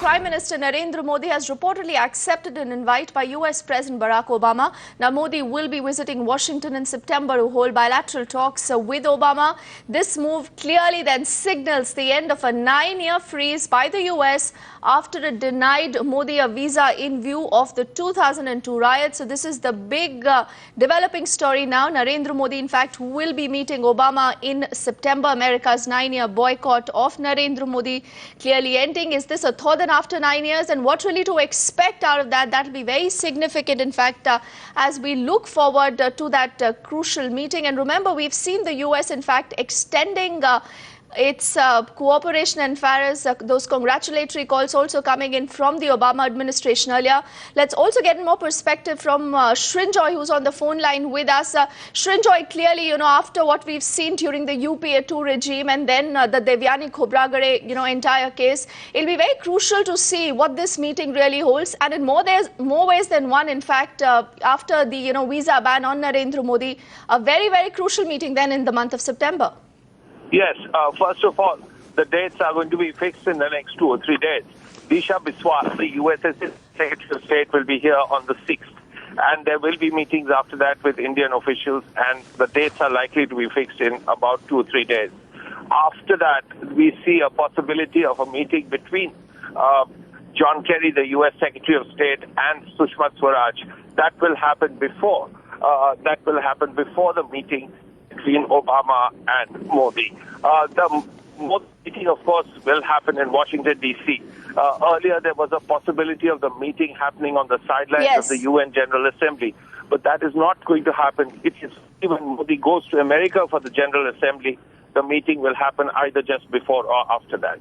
Prime Minister Narendra Modi has reportedly accepted an invite by US President Barack Obama. Now, Modi will be visiting Washington in September to hold bilateral talks with Obama. This move clearly then signals the end of a 9-year freeze by the US after it denied Modi a visa in view of the 2002 riots. So this is the big developing story now. Narendra Modi, in fact, will be meeting Obama in September. America's 9-year boycott of Narendra Modi clearly ending. Is this a thaw then after 9 years, and what really to expect out of that? That will be very significant, in fact, as we look forward to that crucial meeting. And remember, we've seen the US, in fact, extending its cooperation, and far as those congratulatory calls also coming in from the Obama administration earlier. Let's also get more perspective from Srinjoy, who's on the phone line with us. Srinjoy, clearly, after what we've seen during the UPA 2 regime and then the Devyani Khobragade, entire case, it'll be very crucial to see what this meeting really holds. And in more ways than one, in fact, after the visa ban on Narendra Modi, a very, very crucial meeting then in the month of September. Yes, first of all, the dates are going to be fixed in the next 2 or 3 days. Disha Biswas, the US Secretary of State, will be here on the 6th. And there will be meetings after that with Indian officials, and the dates are likely to be fixed in about 2 or 3 days. After that, we see a possibility of a meeting between John Kerry, the US Secretary of State, and Sushma Swaraj. That will happen before. The meeting between Obama and Modi. The meeting, of course, will happen in Washington, D.C. Earlier, there was a possibility of the meeting happening on the sidelines of the UN General Assembly, but that is not going to happen. It is when Modi goes to America for the General Assembly, the meeting will happen either just before or after that.